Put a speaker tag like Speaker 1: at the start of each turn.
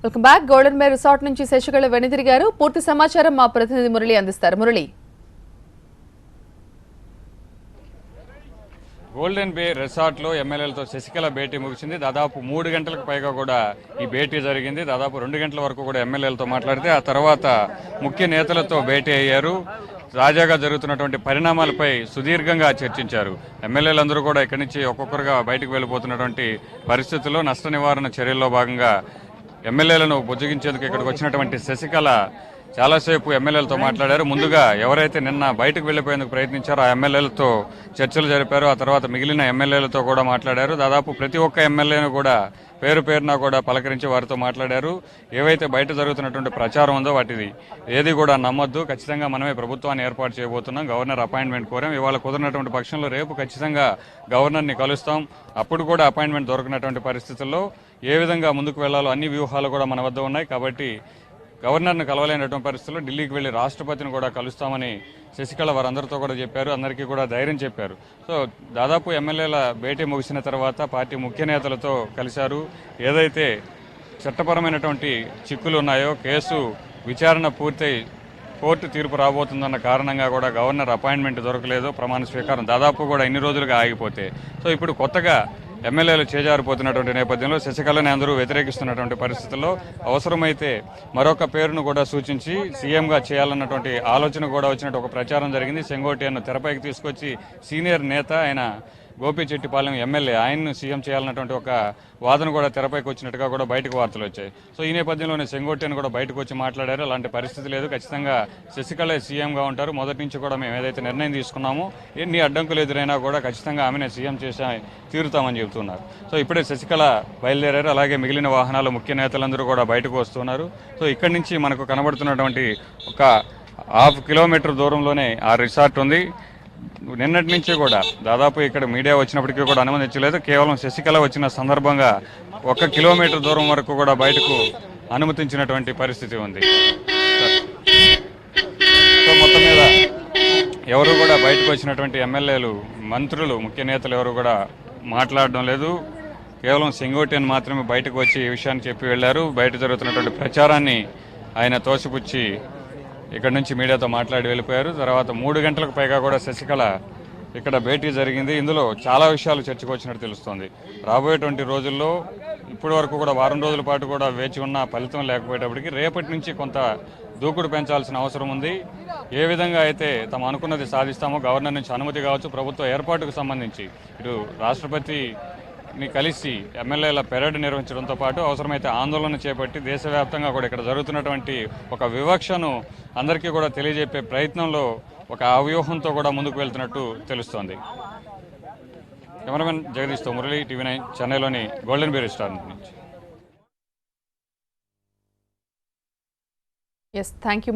Speaker 1: Welcome back. Golden బే resort నుంచి శశికళ వెనుదిరిగారు. పూర్తి సమాచారం మా ప్రతినిధి మురళి అందిస్తారు. మురళి.
Speaker 2: గోల్డెన్ బే రిసార్ట్లో ఎమ్మెల్యేలతో శశికళ భేటీ ముగిసింది. దాదాపు 3 గంటలకు పైగా కూడా ఈ భేటీ జరిగింది. దాదాపు 2 గంటల వరకు కూడా ఎమ్మెల్యేలతో మాట్లాడితే ఆ తర్వాత ముఖ్య నేతలతో భేటీ అయ్యారు. తాజాగా జరుగుతున్నటువంటి పరిణామాలపై సుదీర్ఘంగా చర్చించారు. ఎమ్మెల్యేలందరూ కూడా ఇక్కడి నుంచి ఒక్కొక్కరుగా బయటకు వెళ్ళిపోతున్నటువంటి పరిస్థితుల్లో నష్ట నివారణ చర్యల్లో భాగంగా ఎమ్మెల్యేలను బుజ్జగించేందుకు ఇక్కడికి వచ్చినటువంటి శశికళ చాలాసేపు ఎమ్మెల్యేలతో మాట్లాడారు. ముందుగా ఎవరైతే నిన్న బయటకు వెళ్లిపోయేందుకు ప్రయత్నించారో ఆ ఎమ్మెల్యేలతో చర్చలు జరిపారు. ఆ తర్వాత మిగిలిన ఎమ్మెల్యేలతో కూడా మాట్లాడారు. దాదాపు ప్రతి ఒక్క ఎమ్మెల్యేను కూడా పేరు పేరున కూడా పలకరించి వారితో మాట్లాడారు. ఏవైతే బయట జరుగుతున్నటువంటి ప్రచారం ఉందో వాటిది ఏది కూడా నమ్మొద్దు. ఖచ్చితంగా మనమే ప్రభుత్వాన్ని ఏర్పాటు చేయబోతున్నాం. గవర్నర్ అపాయింట్మెంట్ కోరాం. ఇవాళ కుదిరినటువంటి పక్షంలో రేపు ఖచ్చితంగా గవర్నర్ని కలుస్తాం. అప్పుడు కూడా అపాయింట్మెంట్ దొరికినటువంటి పరిస్థితుల్లో ఏ విధంగా ముందుకు వెళ్లాలో అన్ని వ్యూహాలు కూడా మన వద్ద ఉన్నాయి. కాబట్టి గవర్నర్ను కలవలేనటువంటి పరిస్థితుల్లో ఢిల్లీకి వెళ్లి రాష్ట్రపతిని కూడా కలుస్తామని శశికళ వారందరితో కూడా చెప్పారు. అందరికీ కూడా ధైర్యం చెప్పారు. సో దాదాపు ఎమ్మెల్యేల భేటీ ముగిసిన తర్వాత పార్టీ ముఖ్య నేతలతో కలిశారు. ఏదైతే చట్టపరమైనటువంటి చిక్కులు ఉన్నాయో కేసు విచారణ పూర్తయి కోర్టు తీర్పు రాబోతుందన్న కారణంగా కూడా గవర్నర్ అపాయింట్మెంట్ దొరకలేదు. ప్రమాణ స్వీకారం దాదాపు కూడా ఇన్ని రోజులుగా ఆగిపోతే సో ఇప్పుడు కొత్తగా ఎమ్మెల్యేలు చేజారిపోతున్నటువంటి నేపథ్యంలో శశికళని అందరూ వ్యతిరేకిస్తున్నటువంటి పరిస్థితుల్లో అవసరమైతే మరొక పేరును కూడా సూచించి సీఎంగా చేయాలన్నటువంటి ఆలోచన కూడా వచ్చినట్టు ఒక ప్రచారం జరిగింది. సెంగోటియన్ను తెరపైకి తీసుకొచ్చి సీనియర్ నేత ఆయన గోపిచెట్టిపాలెం ఎమ్మెల్యే ఆయన్ను సీఎం చేయాలన్నటువంటి ఒక వాదన కూడా తెరపైకి వచ్చినట్టుగా కూడా బయటకు వార్తలు వచ్చాయి. సో ఈ నేపథ్యంలోనే సెంగోటియన్ కూడా బయటకు వచ్చి మాట్లాడారు. అలాంటి పరిస్థితి లేదు, ఖచ్చితంగా శశికళ సీఎంగా ఉంటారు. మొదటి నుంచి కూడా మేము ఏదైతే నిర్ణయం తీసుకున్నామో ఎన్ని అడ్డంకులు ఎదురైనా కూడా ఖచ్చితంగా ఆమెనే సీఎం చేసి తీరుతామని చెబుతున్నారు. సో ఇప్పుడే శశికళ బయలుదేరారు. అలాగే మిగిలిన వాహనాలు ముఖ్య నేతలందరూ కూడా బయటకు వస్తున్నారు. సో ఇక్కడి నుంచి మనకు కనబడుతున్నటువంటి ఒక 1/2 కిలోమీటర్ దూరంలోనే ఆ రిసార్ట్ ఉంది. నిన్నటి నుంచి కూడా దాదాపు ఇక్కడ మీడియా వచ్చినప్పటికీ కూడా అనుమతించలేదు. కేవలం శశికళ వచ్చిన సందర్భంగా 1 కిలోమీటర్ దూరం వరకు కూడా బయటకు అనుమతించినటువంటి పరిస్థితి ఉంది. సో మొత్తం మీద ఎవరు కూడా బయటకు వచ్చినటువంటి ఎమ్మెల్యేలు, మంత్రులు, ముఖ్య నేతలు ఎవరు కూడా మాట్లాడడం లేదు. కేవలం సెంగోటియన్ మాత్రమే బయటకు వచ్చి ఈ విషయాన్ని చెప్పి వెళ్లారు. బయట జరుగుతున్నటువంటి ప్రచారాన్ని ఆయన తోసిపుచ్చి ఇక్కడ నుంచి మీడియాతో మాట్లాడి వెళ్ళిపోయారు. తర్వాత 3 గంటలకు పైగా కూడా శశికళ ఇక్కడ భేటీ జరిగింది. ఇందులో చాలా విషయాలు చర్చకు వచ్చినట్టు తెలుస్తోంది. రాబోయేటువంటి రోజుల్లో ఇప్పటి వరకు కూడా వారం రోజుల పాటు కూడా వేచి ఉన్న ఫలితం లేకపోయేటప్పటికి రేపటి నుంచి కొంత దూకుడు పెంచాల్సిన అవసరం ఉంది. ఏ విధంగా అయితే తమ అనుకున్నది సాధిస్తామో గవర్నర్ నుంచి అనుమతి కావచ్చు, ప్రభుత్వ ఏర్పాటుకు సంబంధించి ఇటు రాష్ట్రపతిని కలిసి ఎమ్మెల్యేల పెరేడ్ నిర్వహించడంతో పాటు అవసరమైతే ఆందోళన చేపట్టి దేశవ్యాప్తంగా కూడా ఇక్కడ జరుగుతున్నటువంటి ఒక వివక్షను అందరికీ కూడా తెలియజెప్పే ప్రయత్నంలో ఒక అవ్యూహంతో కూడా ముందుకు వెళ్తున్నట్టు తెలుస్తోంది. కెమెరామెన్ జగదీష్తో మురళి, TV9 చెన్నైలోని గోల్డెన్ బే రెస్టారెంట్ నుంచి.
Speaker 1: Yes, thank you.